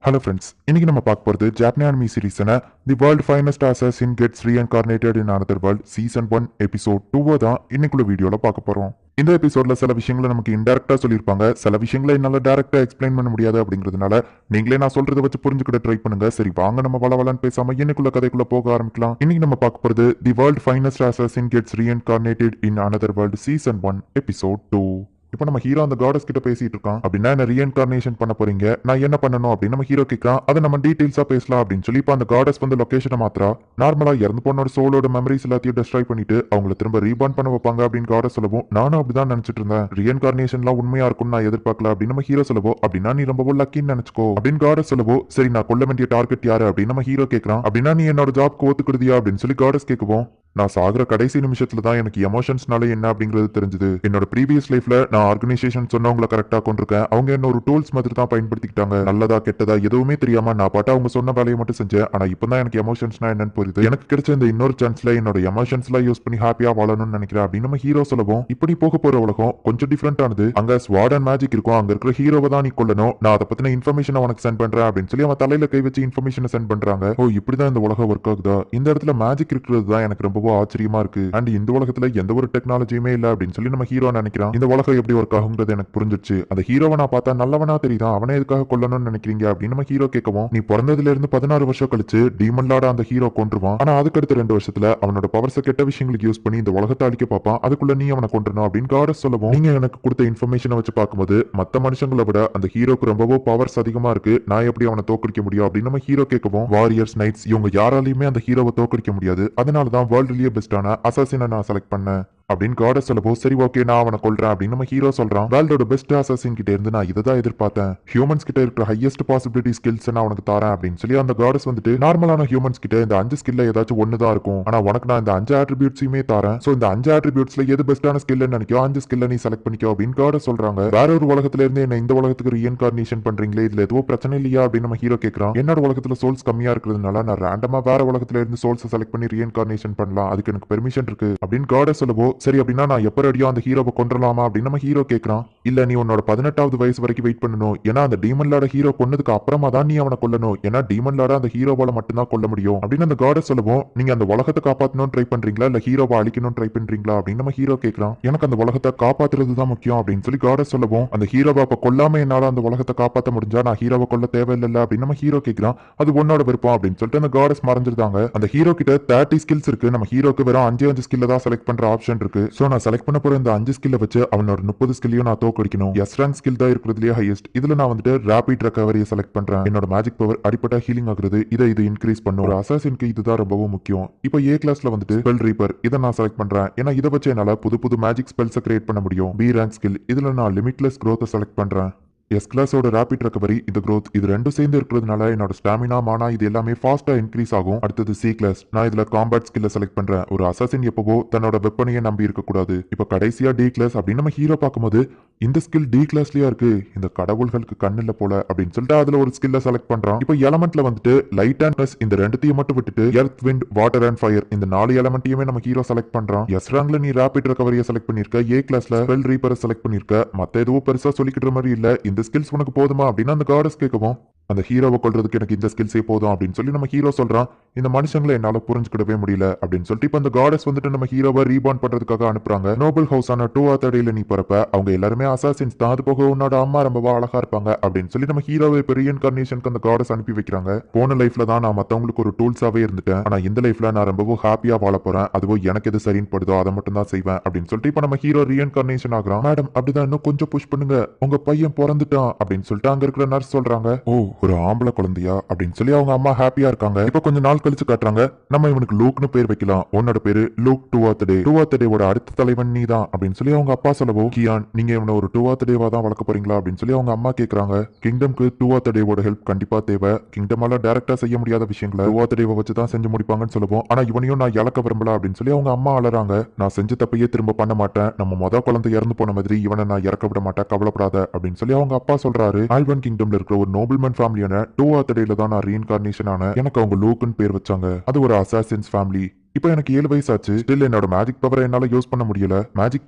Hello friends, இன்னைக்கு நம்ம பார்க்க போறது ஜாப்பனீஸ் anime சீரிஸான the world finest assassin gets reincarnated in another world season 1 episode 2 தான் இன்னைக்குள்ள வீடியோல பார்க்க போறோம். இந்த எபிசோட்ல சில விஷயங்களை நமக்கு இன்டெரக்டா சொல்லியிருப்பாங்க, சில விஷயங்களை என்னால டைரக்டா எக்ஸ்பிளைன் பண்ண முடியாது அப்படிங்கிறதுனால நீங்களே நான் சொல்றதை வச்சு புரிஞ்சுக்கிட்ட ட்ரை பண்ணுங்க. சரி வாங்க நம்ம வளவலன்னு பேசாம இன்னைக்குள்ள கதைக்குள்ள போக ஆரம்பிக்கலாம். இன்னைக்கு நம்ம பார்க்க போறது தி world finest assassin gets reincarnated in another world season 1 episode 2. இப்போ நம்ம ஹீரோ அந்த காடஸ் கிட்ட பேசிட்டு இருக்கான். அப்படின்னா என்ன ரீஇன்கார்னேஷன் பண்ண போறீங்க, நான் என்ன பண்ணணும் அப்படின்னு நம்ம ஹீரோ கேட்கறான். அதை நம்ம டீடைல்ஸா பேசலாம் அப்படின்னு சொல்லி இப்போ அந்த காடஸ் வந்து லொகேஷனை மாத்திரா. நார்மலா இறந்து போனோட சோலோட மெமரிஸ் எல்லாத்தையும் டெஸ்ட்ராய் பண்ணிட்டு அவங்கள திரும்ப ரீபார்ன் பண்ண வைப்பாங்க அப்படின்னு காடஸ் சொல்லவும் நானும் அப்படிதான் நினைச்சிட்டு இருந்தேன். ரீஇன்கார்னேஷன்லாம் உண்மையா இருக்கும்னு நான் எதிர்பார்க்கல அப்படின்னு நம்ம ஹீரோ சொல்லவோ, அப்படின்னா நீ ரொம்ப லக்கின்னு நினைச்சுக்கோ அப்படின்னு காடஸ் சொல்லவோ, சரி நான் கொல்ல வேண்டிய டார்கெட் யாரு அப்படின்னு நம்ம ஹீரோ கேட்கறான். அப்படின்னா நீ என்னோட ஜாப்க்கு ஒத்துக்கிடுதியா அப்படின்னு சொல்லி காடஸ் கேட்கவும், நான் சாகுற கடைசி நிமிஷத்துல தான் எனக்கு எமோஷன்ஸ்னால என்ன அப்படிங்கிறது தெரிஞ்சது. என்னோட ப்ரீவியஸ் லைஃப்ல நான் ஆர்கனைசேஷன் சொன்னவங்களை கரெக்டா கொண்டிருக்கேன். அவங்க என்ன ஒரு டூல்ஸ் மாதிரி தான் பயன்படுத்திக்கிட்டாங்க. நல்லதா கெட்டதா எதுவுமே தெரியாம நான் பாட்டு அவங்க சொன்ன வேலையை மட்டும் செஞ்சேன். ஆனா இப்பதான் எனக்கு எமோஷன்ஸ்னா என்னன்னு புரியுது. எனக்கு கிடைச்ச இந்த இன்னொரு சான்ஸ்ல என்னோட எமோஷன்ஸ்லாம் யூஸ் பண்ணி ஹாப்பியா வாழணும்னு நினைக்கிறேன் அப்படின்னு நம்ம ஹீரோ சொல்லவும், இப்படி போக போற உலகம் கொஞ்சம் டிஃபரெண்ட் ஆனது. அங்க ஸ்வாட் அண்ட் மேஜிக் இருக்கும். அங்க இருக்கிற ஹீரோவை தான் நீ கொல்லணும். நான் அதை பத்தின இன்ஃபர்மேஷன் உனக்கு சென்ட் பண்றேன் அப்படின்னு சொல்லி அவன் தலையில கை வச்சு இன்ஃபர்மேஷன் சென்ட் பண்றாங்க. ஓ இப்படிதான் இந்த உலகம் ஒர்க் ஆகுதா? இந்த இடத்துல மேஜிக் இருக்கிறது தான் எனக்கு ரொம்ப ஆச்சரியமா இருக்கு. அண்ட் இந்த உலகத்துல எந்த ஒரு டெக்னாலஜியுமே இல்ல அப்படின்னு சொல்லி நம்ம ஹீரோ நினைக்கிறான். இந்த உலகம் எப்படி ஒர்க் ஆகுங்கிறது எனக்கு புரிஞ்சிருச்சு. அந்த ஹீரோவை நான் பார்த்தா நல்லவனா தெரியுதான், அவனே எதுக்காக கொல்லணும்னு நினைக்கிறீங்க அப்படின்னு நம்ம ஹீரோ கேட்கவும், நீ பிறந்ததுல இருந்து 16 வருஷம் கழிச்சு டீமன் லார்ட அந்த ஹீரோ கொன்றுவான். ஆனா அதுக்கடுத்த 2 வருஷத்துல அவனோட பவர்ஸை கெட்ட விஷயங்களுக்கு யூஸ் பண்ணி இந்த உலகத்தை அழிக்க பார்ப்பான். அதுக்குள்ள நீ அவனை கொன்றணும் அப்படின்னு காடஸ் சொல்லவும், நீங்க எனக்கு கொடுத்த இன்ஃபர்மேஷனை வச்சு பார்க்கும்போது மத்த மனுஷங்களை விட அந்த ஹீரோக்கு ரொம்பவோ பவர்ஸ் அதிகமா இருக்கு. நான் எப்படி அவனை தோக்கடிக்க முடியும் அப்படின்னு நம்ம ஹீரோ கேட்கவும், வாரியர்ஸ் நைட்ஸ் இவங்க யாராலையுமே அந்த ஹீரோவை தோக்கடிக்க முடியாது. அதனாலதான் வேர்ல்ட்லயே பெஸ்டான அசாசினை நான் செலக்ட் பண்ணேன் அப்படின்னு காடஸ் சொல்லவோ, சரி ஓகே நான் அவனை கொல்றேன் அப்படின்னு நம்ம ஹீரோ சொல்றான். வேர்ல்டோட பெஸ்ட் அசாசின் கிட்ட இருந்து நான் இதை தான் எதிர்பார்த்தேன். ஹியூமன்ஸ் கிட்ட இருக்கிற ஹையஸ்ட் பாசிபிலிட்டி ஸ்கில்ஸ் நான் உனக்கு தரேன் அப்படின்னு சொல்லி அந்த காடஸ் வந்துட்டு, நார்மலான ஹியூமன்ஸ் கிட்ட இந்த 5 ஸ்கில்ல ஏதாச்சும் ஒன்னு தான் இருக்கும். ஆனா உனக்கு நான் இந்த 5 ஆட்ரிபியூட்ஸையுமே தரேன். சோ இந்த 5 ஆட்ரிபியூட்ஸ்ல எது பெஸ்டான ஸ்கில்னு நினைக்கோ 5 ஸ்கில்ல நீ செலக்ட் பண்ணிக்கோ அப்படின்னு காடஸ் சொல்றாங்க. வேற ஒரு உலகத்துல இருந்து என்ன இந்த உலகத்துக்கு ரீஇன்கார்னேஷன் பண்றீங்களே, இதுல எதுவும் பிரச்சனை இல்லையா அப்படின்னு நம்ம ஹீரோ கேட்கறான். என்னோட உலகத்துல சோல்ஸ் கம்மியா இருக்கிறதுனால நான் ரேண்டமா வேற உலகத்துல இருந்து சோல்ஸ் செலக்ட் பண்ணி ரீஇன்கார்னேஷன் பண்ணலாம், அதுக்கு எனக்கு பெர்மிஷன் இருக்கு அப்படின்னு காடஸ் சொல்லவோ, சரி அப்படின்னா நான் எப்படியோ அந்த ஹீரோவை கொன்றலாமா அப்படின்னு நம்ம ஹீரோ கேட்கறான். இல்ல நீ உன்னோட 18வது வயசு வரைக்கும் வெயிட் பண்ணணும். ஏன்னா அந்த டீமன் லார்ட ஹீரோ கொன்னதுக்கு அப்புறமா தான் நீ அவனை கொல்லணும். ஏன்னா டீமன் லார்ட அந்த ஹீரோவால மட்டும்தான் கொல்ல முடியும் அப்படின்னு அந்த காடஸ் சொல்லவும், நீங்க அந்த உலகத்தை காப்பாற்றணும்னு ட்ரை பண்றீங்களா இல்ல ஹீரோவை அழிக்கணும்னு ட்ரை பண்றீங்களா அப்படின்னு நம்ம ஹீரோ கேட்கறான். எனக்கு அந்த உலகத்தை காப்பாத்துறது தான் முக்கியம் அப்படின்னு சொல்லி காடஸ் சொல்லவும், அந்த ஹீரோவை அப்ப கொல்லாம என்னால அந்த உலகத்தை காப்பாற்ற முடிஞ்சா நான் ஹீரோவை கொல்ல தேவையில்லை அப்படின்னு நம்ம ஹீரோ கேட்கறான். அது உன்னோட விருப்பம் அப்படின்னு சொல்லிட்டு அந்த காடஸ் மறைஞ்சிருந்தாங்க. அந்த ஹீரோ கிட்ட 30 ஸ்கில்ஸ் இருக்கு. நம்ம ஹீரோக்கு வெறும் 5 ஸ்கில்ல தான் செலக்ட் பண்ற ஆப்ஷன் இருக்கு. சோ நான் செலக்ட் பண்ண போற இந்த 5 ஸ்கில்ல வச்சு அவனோட 30 ஸ்கில்லையும் நான் தோக்கடிக்கணும். எஸ் ரேங்க் ஸ்கில் தான் இருக்கிறதுலயே ஹையஸ்ட். இதுல நான் வந்துட்டு ரேபிட் ரெக்கவரியை செலக்ட் பண்றேன். என்னோட மேஜிக் பவர் அடிப்பட்ட ஹீலிங் ஆகுறது, இது இன்க்ரீஸ் பண்ணும். ஒரு அசாசினுக்கு இதுதான் ரொம்பவும் முக்கியம். இப்போ ஏ கிளாஸ்ல வந்துட்டு ஸ்பெல் ரீப்பர் இதை நான் செலக்ட் பண்றேன். ஏன்னா இதை வச்சு என்னால புது மேஜிக் ஸ்பெல்ஸை கிரியேட் பண்ண முடியும். பி ரேங்க் ஸ்கில் இதுல நான் லிமிட்லெஸ் growth செலக்ட் பண்றேன். எஸ் கிளாஸோட ரேபிட் ரெக்கவரி இந்த growth இது ரெண்டும் சேர்ந்து இருக்கிறதுனால என்னோட ஸ்டாமினா மானா இது எல்லாமே ஃபாஸ்டா இன்க்ரீஸ் ஆகும். அடுத்தது சி கிளாஸ், நான் இதுல காம்பேட் ஸ்கில்ல செலக்ட் பண்றேன். ஒரு அசாசின் எப்பவோ தன்னோட வெப்பனையே நம்பி இருக்க கூடாது. இப்ப கடைசியா டி கிளாஸ் அப்படின்னு நம்ம ஹீரோ பார்க்கும்போது, இந்த ஸ்கில் டி கிளாஸ்லயா இருக்கு, இந்த கடவுள்களுக்கு கண்ணில்ல போல அப்படின்னு சொல்லிட்டு அதுல ஒரு ஸ்கில்ல செலக்ட் பண்றான். இப்போ எலமெண்ட்ல வந்துட்டு லைட் அண்ட் பிளஸ் இந்த ரெண்டுத்தையும் மட்டும் விட்டுட்டு earth wind water and fire இந்த 4 எலமெண்ட்டையுமே நம்ம ஹீரோ செலக்ட் பண்றான். எஸ் ரேங்க்ல நீ ரேபிட் ரெக்கவரியை செலக்ட் பண்ணிருக்க, ஏ கிளாஸ்ல ஸ்பெல் ரீப்பரை செலக்ட் பண்ணிருக்க. மத்த எதுவும் பெருசா சொல்லிக்கிற மாதிரி இல்ல. இந்த ஸ்கில்ஸ் உனக்கு போதுமா அப்படின்னு அந்த காடஸ் கேட்கவும், அந்த ஹீரோவை கொல்றதுக்கு எனக்கு இந்த ஸ்கில்ஸே போதும் அப்படின்னு சொல்லி நம்ம ஹீரோ சொல்றான். இந்த மனுஷங்களை என்னால புரிஞ்சுக்கிடவே முடியல அப்படின்னு சொல்லிட்டு இப்ப அந்த காடஸ் வந்துட்டு நம்ம ஹீரோவை ரீபார்ன் பண்றதுக்காக அனுப்புறாங்க. நோபல் ஹவுஸ் ஆன 2 ஆத்தடியில நீ பிறப்ப, அவங்க எல்லாருமே அசாசின்ஸ் தான். அது போக உன்னோட அம்மா ரொம்பவா அழகா இருப்பாங்க அப்படின்னு சொல்லி நம்ம ஹீரோவை இப்போ ரீஇன்கார்னேஷனுக்கு அந்த காடஸ் அனுப்பி வைக்கிறாங்க. போன லைஃப்ல தான் நான் மத்தவங்களுக்கு ஒரு டூல்ஸாவே இருந்துட்டேன். ஆனா இந்த லைஃப்ல நான் ரொம்பவும் ஹாப்பியா வாழ போறேன். அதுவும் எனக்கு எது சரின்னு படுதோ அதை மட்டும் தான் செய்வேன் அப்படின்னு சொல்லிட்டு இப்ப நம்ம ஹீரோ ரீஇன்கார்னேஷன் ஆகுறான். மேடம் அப்படிதான் இன்னும் கொஞ்சம் புஷ் பண்ணுங்க, உங்க பையன் பிறந்துட்டான் அப்படின்னு சொல்லிட்டு அங்க இருக்கிற நர்ஸ் சொல்றாங்க. ஓ ஒரு ஆம்பளை குழந்தையா அப்படின்னு சொல்லி அவங்க அம்மா ஹாப்பியா இருக்காங்க. இப்ப கொஞ்ச நாள் கழிச்சு காட்டுறாங்க, நம்ம இவனுக்கு லூக்னு பேர் வைக்கலாம். உன்னோட பேரு லூக் டூவாத்தடேவோட அடுத்த தலைவன் நீ தான் அப்படின்னு சொல்லி அவங்க அப்பா சொல்லவோ, கியான் நீங்க இவனை ஒரு டூவாத்தடேவா தான் வளர்க்க போறீங்களா அப்படின்னு சொல்லி அவங்க அம்மா கேட்கறாங்க. கிங்டம்க்கு டூவாத்தடேவோட ஹெல்ப் கண்டிப்பா தேவை. கிங்டமால டைரக்டா செய்ய முடியாத விஷயங்களை டூவாத்தடேவை வச்சு தான் செஞ்சு முடிப்பாங்கன்னு சொல்லுவோம். ஆனா இவனையும் நான் இழக்க விரும்பல அப்படின்னு சொல்லி அவங்க அம்மா அலறாங்க. நான் செஞ்ச தப்பையே திரும்ப பண்ண மாட்டேன். நம்ம மொத குழந்தை இறந்து போன மாதிரி இவனை நான் இறக்க விட மாட்டேன், கவலைப்படாத அப்படின்னு சொல்லி அவங்க அப்பா சொல்றாரு. ஆல்வன் கிங்டம்ல இருக்கிற ஒரு நோபல்மேன் ஃபேமிலியான டூவாத்தடேல தான் நான் ரீஇன்கார்னேஷன் ஆன. எனக்கு அவங்க லூக்குன்னு பேர் வச்சாங்க. அது ஒரு அசாசின்ஸ் ஃபேமிலி. இப்போ எனக்கு 7 வயசாச்சு. ஸ்டில் என்னோட மேஜிக் பவரை என்னால யூஸ் பண்ண முடியல. மேஜிக்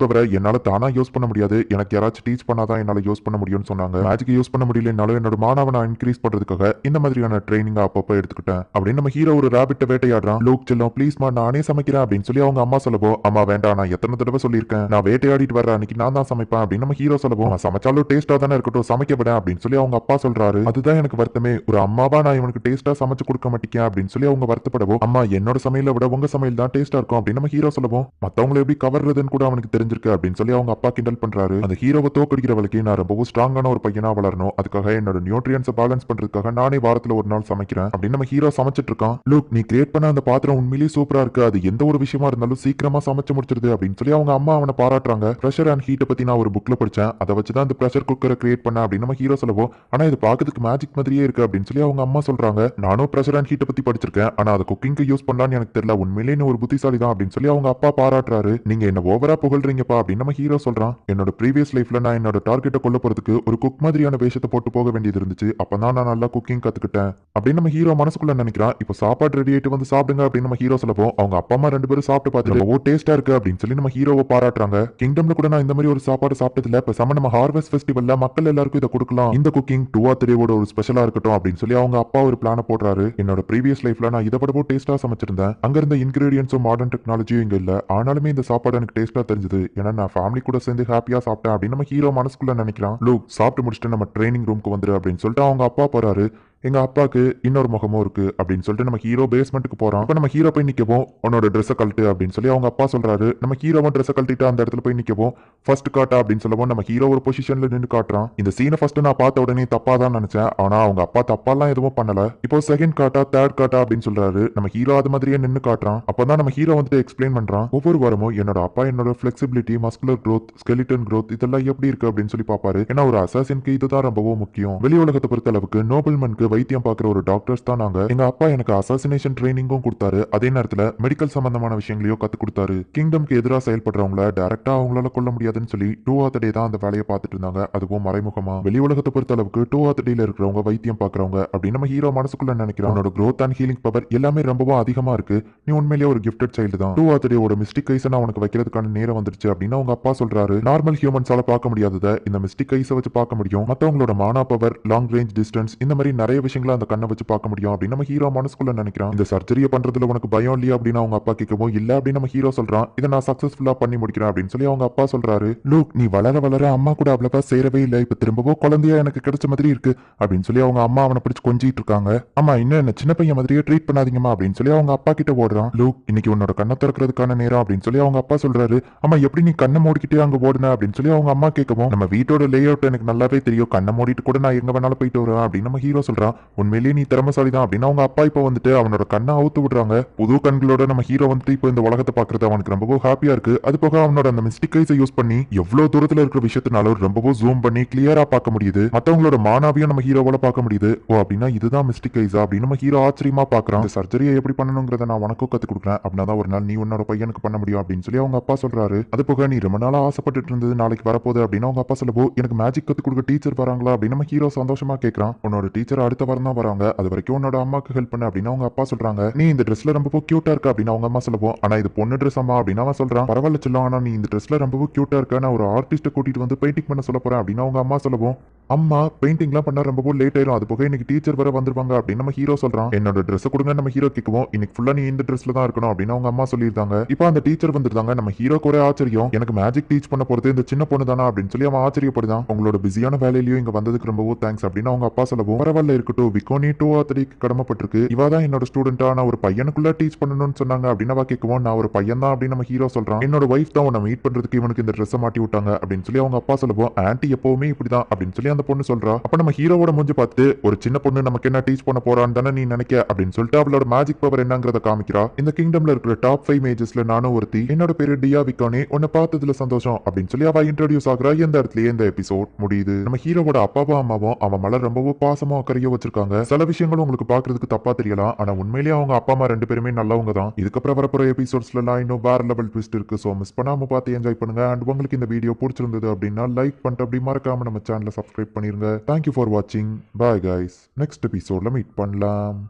பவரை என்னால தானா யூஸ் பண்ண முடியாது. எனக்கு யாராச்சும் டீச் பண்ணாதான் என்னால யூஸ் பண்ண முடியும்னு சொன்னாங்க. மேஜிக் யூஸ் பண்ண முடியலனாலும் என்னோட மானாவை நான் இன்க்ரீஸ் பண்றதுக்காக இந்த மாதிரியான ட்ரைனிங் அப்பப்போ எடுத்துக்கிட்டேன். அப்படின்னு நம்ம ஹீரோ ஒரு ராபிட்ட வேட்டையாடுறான். லூக் செல்லம் ப்ளீஸ்மா நானே சமைக்கிறேன் அப்படின்னு சொல்லி அவங்க அம்மா சொல்லவோ, அம்மா வேண்டாம் நான் எத்தனை தடவை சொல்லியிருக்கேன், நான் வேட்டையாடிட்டு வர அன்னைக்கு நான் தான் சமைப்பேன் அப்படின்னு நம்ம ஹீரோ சொல்லவோ, அவன் சமைச்சாலும் டேஸ்டா தானே இருக்கட்டும் சமைக்க விட அப்படின்னு சொல்லி அவங்க அப்பா சொல்றாரு. அதுதான் எனக்கு வருத்தமே, ஒரு அம்மாவா நான் இவனுக்கு டேஸ்டா சமைச்சு கொடுக்க மாட்டேன் அப்படின்னு சொல்லி அவங்க வருத்தப்படவோ, அம்மா என்னோட சமையலை விட உங்க சமையல் தான் டேஸ்டா இருக்கும் அப்படின்னு நம்ம ஹீரோ சொல்லவும், மத்தவங்களை எப்படி கவர்றதுன்னு கூட அவனுக்கு தெரிஞ்சிருக்கு அப்படின்னு சொல்லி அவங்க அப்பா கிண்டல் பண்றாரு. அந்த ஹீரோவை தோக்கடிக்கிறவளுக்கு நான் ரொம்பவும் ஸ்ட்ராங்கான ஒரு பையனா வளரணும், அதுக்காக என்னோட நியூட்ரியன்ஸை பேலன்ஸ் பண்றதுக்காக நானே வாரத்துல ஒரு நாள் சமைக்கிறேன் அப்படின்னு நம்ம ஹீரோ சமைச்சிட்டு இருக்கான். லுக் நீ கிரியேட் பண்ண அந்த பாத்திரம் உண்மையிலேயே சூப்பரா இருக்கு, அது எந்த ஒரு விஷயமா இருந்தாலும் சீக்கிரமா சமைச்சு முடிச்சிருது அப்படின்னு சொல்லி அவங்க அம்மா அவனை பாராட்டுறாங்க. பிரஷர் அண்ட் ஹீட்டை பத்தி நான் ஒரு புக்ல படிச்சேன், அதை வச்சுதான் அந்த பிரஷர் குக்கரை கிரியேட் பண்ண அப்படின்னு நம்ம ஹீரோ சொல்லவும், ஆனா இது பாக்கிறதுக்கு மேஜிக் மாதிரியே இருக்கு அப்படின்னு சொல்லி அவங்க அம்மா சொல்றாங்க. நானும் பிரஷர் அண்ட் ஹீட்டை பத்தி படிச்சிருக்கேன், ஆனா அதை குக்கிங்க்கு யூஸ் பண்ணலான்னு எனக்கு தெரியல, உண்மையிலேயே நீ ஒரு புத்திசாலி தான் அப்படின்னு சொல்லி அவங்க அப்பா பாராட்டுறாரு. நீங்க என்ன ஓவரா புகழ்றீங்கப்பா அப்படின்னு நம்ம ஹீரோ சொல்றான். என்னோட ப்ரீவியஸ் லைஃப்ல நான் என்னோட டார்கெட்டை கொல்ல போறதுக்கு ஒரு குக் மாதிரியான வேஷத்தை போட்டு போக வேண்டியது இருந்துச்சு, அப்பதான் நான் நல்லா குக்கிங் கத்துக்கிட்டேன் அப்படின்னு நம்ம ஹீரோ மனசுக்குள்ள நினைக்கிறான். இப்போ சாப்பாடு ரெடி ஆயிட்டு வந்து சாப்பிடுங்க அப்படின்னு நம்ம ஹீரோ சொல்லப்போம். அவங்க அப்பா அம்மா 2 பேரும் சாப்பிட்டு பார்த்துட்டு ஓ டேஸ்டா இருக்கு அப்படின்னு சொல்லி நம்ம ஹீரோவை பாராட்டுறாங்க. கிங்டம்ல கூட நான் இந்த மாதிரி ஒரு சாப்பாடு சாப்பிட்டது இல்ல, பேசாம நம்ம ஹார்வெஸ்ட் ஃபெஸ்டிவல்ல மக்கள் எல்லாருக்கும் இதை கொடுக்கலாம், இந்த குக்கிங் 2 or 3 ஒரு ஸ்பெஷலா இருக்கட்டும் அப்படின்னு சொல்லி அவங்க அப்பா ஒரு பிளான போடுறாரு. என்னோட ப்ரீவியஸ் லைஃப்ல நான் இதை விடவும் டேஸ்டா சமைச்சிருந்தேன், அங்க இருந்த இன்கிரீடியன்ஸும் மாடர்ன் டெக்னாலஜியும் இங்க இல்ல, ஆனாலுமே இந்த சாப்பாடு எனக்கு டேஸ்டா தெரிஞ்சது, ஏன்னா நான் ஃபேமிலி கூட சேர்ந்து ஹாப்பியா சாப்பிட்டேன் அப்படின்னு நம்ம ஹீரோ மனசுக்குள்ள நினைக்கிறான். லூக் சாப்பிட்டு முடிச்சுட்டு நம்ம ட்ரைனிங் ரூமுக்கு வந்துரு அப்படின்னு சொல்லிட்டு அவங்க அப்பா போறாரு. எங்க அப்பாக்கு இன்னொரு முகமும் இருக்கு அப்படின்னு சொல்லிட்டு நம்ம ஹீரோ பேஸ்மெண்ட்டுக்கு போறான். இப்போ நம்ம ஹீரோ போய் நிக்கவும் உன்னோட ட்ரெஸ்ஸை கழட்டு அப்படின்னு சொல்லி அவங்க அப்பா சொல்றாரு. நம்ம ஹீரோவும் ட்ரெஸ்ஸை கழட்டிட்டு அந்த இடத்துல போய் நிக்கவும் ஃபர்ஸ்ட் காட்டா அப்படின்னு சொல்லவும் நம்ம ஹீரோ ஒரு பொசிஷன்ல நின்று காட்டுறான். இந்த சீனை ஃபர்ஸ்ட் நான் பார்த்த உடனே தப்பா தான் நினைச்சேன், ஆனா அவங்க அப்பா தப்பாலாம் எதுவும் பண்ணல. இப்போ செகண்ட் காட்டா தேர்ட் காட்டா அப்படின்னு சொல்றாரு. நம்ம ஹீரோ அது மாதிரியே நின்று காட்டுறான். அப்பதான் நம்ம ஹீரோ வந்துட்டு எக்ஸ்பிளைன் பண்றான். ஒவ்வொரு வாரமும் என்னோட அப்பா என்னோட flexibility, muscular growth, skeleton growth இதெல்லாம் எப்படி இருக்கு அப்படின்னு சொல்லி பாப்பாரு. ஏன்னா ஒரு அசாசினுக்கு இதுதான் ரொம்பவும் முக்கியம். வெளி உலகத்தை பொறுத்த அளவுக்கு நோபல்மனுக்கு வைத்தியம் பார்க்குற ஒரு டாக்டர்ஸ் தான் நாங்க. எங்க அப்பா எனக்கு அசாசினேஷன் ட்ரைனிங்கும் கொடுத்தாரு, அதே நேரத்துல மெடிக்கல் சம்பந்தமான விஷயங்களையும் கத்து கொடுத்தாரு. கிங்டம்க்கு எதிராக செயல்படுறவங்கள டைரக்டா அவங்களால கொல்ல முடியாதுன்னு சொல்லி 2 or 3 தான் அந்த வேலையை பார்த்துட்டு இருந்தாங்க, அதுவும் மறைமுகமா. வெளி உலகத்தை பொறுத்த அளவுக்கு 2 or 3 இருக்கிறவங்க வைத்தியம் பாக்குறவங்க அப்படின்னு நம்ம ஹீரோ மனசுக்குள்ள நினைக்கிறோம். உன்னோட growth and healing பவர் எல்லாமே ரொம்பவும் அதிகமா இருக்கு, நீ உண்மையிலேயே ஒரு கிஃப்டட் சைல்டு தான். 2 or 3 ஓட மிஸ்டிக் ஐஸை நான் உனக்கு வைக்கிறதுக்கான நேரம் வந்துருச்சு அப்படின்னு அவங்க அப்பா சொல்றாரு. நார்மல் ஹியூமன்ஸால பார்க்க முடியாததை இந்த மிஸ்டிக் ஐஸை வச்சு பார்க்க முடியும், மத்தவங்களோட மானா பவர், லாங் ரேஞ்ச் டிஸ்டன்ஸ் இந்த மாதிரி நிறைய விஷயங்களை அந்த கண்ணை வச்சு பார்க்க முடியும் அப்படின்னு நம்ம ஹீரோ மனசுக்குள்ள நினைக்கிறான். இந்த சர்ஜரியை பண்றதுல உனக்கு பயம் இல்லையா அப்படின்னு அவங்க அப்பா கேட்கவும் இல்ல அப்படின்னு நம்ம ஹீரோ சொல்றான். இதை நான் சக்சஸ்ஃபுல்லா பண்ணி முடிக்கிறேன் அப்படின்னு சொல்லி அவங்க அப்பா சொல்றாரு. லூக் நீ வளர வளர அம்மா கூட அவ்வளவா சேரவே இல்லை, இப்ப திரும்பவும் குழந்தையா எனக்கு கிடைச்ச மாதிரி இருக்கு அப்படின்னு சொல்லி அவங்க அம்மா அவனை பிடிச்சு கொஞ்சிட்டு இருக்காங்க. அம்மா இன்னும் என்ன சின்ன பையன் மாதிரியே ட்ரீட் பண்ணாதீங்கம்மா அப்படின்னு சொல்லி அவங்க அப்பா கிட்ட ஓடுறான். லூக் இன்னைக்கு உன்னோட கண்ணை திறக்கிறதுக்கான நேரம் அப்படின்னு சொல்லி அவங்க அப்பா சொல்றாரு. அம்மா எப்படி நீ கண்ணை மூடிக்கிட்டே அங்க ஓடுன அப்படின்னு சொல்லி அவங்க அம்மா கேட்கவும், நம்ம வீட்டோட லே அவுட் எனக்கு நல்லாவே தெரியும், கண்ணை மூடிட்டு கூட நான் எங்க வேணாலும் போயிட்டு வருவேன் அப்படின்னு நம்ம ஹீரோ சொல்றான். உண்மையிலேயே நீ திறமைசாலி தான் அப்படின்னு அவங்க அப்பா இப்ப வந்துட்டு அவனோட கண்ணை அவுத்து விடுறாங்க. புது கண்களோட நம்ம ஹீரோ வந்துட்டு இப்போ இந்த உலகத்தை பாக்குறது அவனுக்கு ரொம்பவும் ஹாப்பியா இருக்கு. அது போக அவனோட அந்த மிஸ்டிக் ஐஸை யூஸ் பண்ணி எவ்வளவு தூரத்துல இருக்கிற விஷயத்தினால ரொம்பவும் ஜூம் பண்ணி கிளியரா பார்க்க முடியுது, மத்தவங்களோட மானாவையும் நம்ம ஹீரோவால பார்க்க முடியுது. ஓ அப்படின்னா இதுதான் மிஸ்டிக் ஐஸா அப்படின்னு நம்ம ஹீரோ ஆச்சரியமா பாக்குறான். இந்த சர்ஜரியை எப்படி பண்ணணுங்கிறத நான் உனக்கும் கத்து கொடுக்குறேன், அப்படின்னா ஒரு நாள் நீ உன்னோட பையனுக்கு பண்ண முடியும் அப்படின்னு சொல்லி அவங்க அப்பா சொல்றாரு. அது போக நீ ரொம்ப நாளா ஆசைப்பட்டு இருந்தது நாளைக்கு வரப்போகுது அப்படின்னு அவங்க அப்பா சொல்லவோ, எனக்கு மேஜிக் கத்து கொடுக்க டீச்சர் வராங்களா அப்படின்னு நம்ம ஹீரோ சந்தோஷமா கேட்கறான். உன்னோட டீச்சர் அடுத்த வாரம் தான் வராங்க, அது வரைக்கும் உன்னோட அம்மாக்கு ஹெல்ப் பண்ண அப்படின்னு அவங்க அப்பா சொல்றாங்க. நீ இந்த ட்ரெஸ்ல ரொம்ப கியூட்டா இருக்க அப்படின்னு அவங்க அம்மா சொல்லவும், ஆனா இது பொண்ணு ட்ரெஸ் அம்மா அப்படின்னு அவன் சொல்றான். பரவாயில்ல சொல்லும், ஆனா நீ இந்த ட்ரெஸ்ல ரொம்பவும் கியூட்டா இருக்க, நான் ஒரு ஆர்டிஸ்ட கூட்டிட்டு வந்து பெயிண்டிங் பண்ண சொல்ல போறேன் அப்படின்னு அவங்க அம்மா சொல்லவும், அம்மா பெயிண்டிங்லாம் பண்ண ரொம்பவும் லேட் ஆயிரும், அது போக இன்னைக்கு டீச்சர் வர வந்துருவாங்க அப்படின்னு நம்ம ஹீரோ சொல்றான். என்னோட ட்ரெஸ் கொடுங்க நம்ம ஹீரோ கேட்கவும், இன்னைக்கு ஃபுல்லா நீ இந்த ட்ரெஸ்ல தான் இருக்கணும் அப்படின்னு அவங்க அம்மா சொல்லியிருந்தாங்க. இப்போ அந்த டீச்சர் வந்துருந்தாங்க. நம்ம ஹீரோக்கு ஒரே ஆச்சரியம், எனக்கு மேஜிக் டீச் பண்ண போறது இந்த சின்ன பொண்ணு தானா அப்படின்னு சொல்லி அவன் ஆச்சரியப்படுதான். உங்களோட பிஸியான வேலையிலயும் இங்க வந்ததுக்கு ரொம்பவும் தேங்க்ஸ் அப்படின்னு அவங்க அப்பா சொல்லவும், பரவாயில்ல இருக்கட்டும், விக்கோனி 2 or 3 கடமைப்பட்டிருக்கு, இவா தான் என்னோட ஸ்டூடெண்டா, நான் ஒரு பையனுக்குள்ள டீச் பண்ணணும்னு சொன்னாங்க அப்படின்னு அவ கேட்கவும், நான் ஒரு பையன் தான் அப்படின்னு நம்ம ஹீரோ சொல்றான். என்னோட வைஃப் தான் உன்னை மீட் பண்றதுக்கு இவனுக்கு இந்த ட்ரெஸ்ஸை மாட்டி விட்டாங்க அப்படின்னு சொல்லி அவங்க அப்பா சொல்லவும், ஆன்ட்டி எப்பவுமே இப்படிதான் அப்படின்னு சொல்லி அந்த பொண்ணு சொல்றா. அப்ப நம்ம ஹீரோவோட மூஞ்சி பார்த்து, ஒரு சின்ன பொண்ணு நமக்கு என்ன டீச் பண்ண போறான்னு தானே நீ நினைக்க அப்படின்னு சொல்லிட்டு அவளோட மேஜிக் பவர் என்னங்கறத காமிக்கிறா. இந்த கிங்டம்ல இருக்கிற டாப் 5 மேஜஸ்ல நானும் ஒருத்தி, என்னோட பேரு டியா விக்கானே, உன்னை பார்த்ததுல சந்தோஷம் அப்படின்னு சொல்லி அவ இன்ட்ரோடியூஸ் ஆகுறா. எந்த இடத்துலயே இந்த எபிசோட் முடியுது. நம்ம ஹீரோவோட அப்பாவும் அம்மாவும் அவன் மேல ரொம்பவும் பாசமா அக்கறையோ வச்சிருக்காங்க. சில விஷயங்களும் உங்களுக்கு பாக்குறதுக்கு தப்பா தெரியலாம், ஆனா உண்மையிலேயே அவங்க அப்பா அம்மா 2 பேருமே நல்லவங்க தான். இதுக்கப்புறம் வரப்போற எபிசோட்ஸ்ல எல்லாம் இன்னும் வேற லெவல் ட்விஸ்ட் இருக்கு. சோ மிஸ் பண்ணாம பார்த்து என்ஜாய் பண்ணுங்க. அண்ட் உங்களுக்கு இந்த வீடியோ பிடிச்சிருந்தது அப்படின்னா லைக் பண்ணிட்டு அப்படி மறக்காம நம்ம சேனலை சப்ஸ்கிரைப் பண்ணிருங்க. தேங்க்யூ ஃபார் வாட்சிங். பாய் கைஸ், நெக்ஸ்ட் எபிசோட்ல மீட் பண்ணலாம்.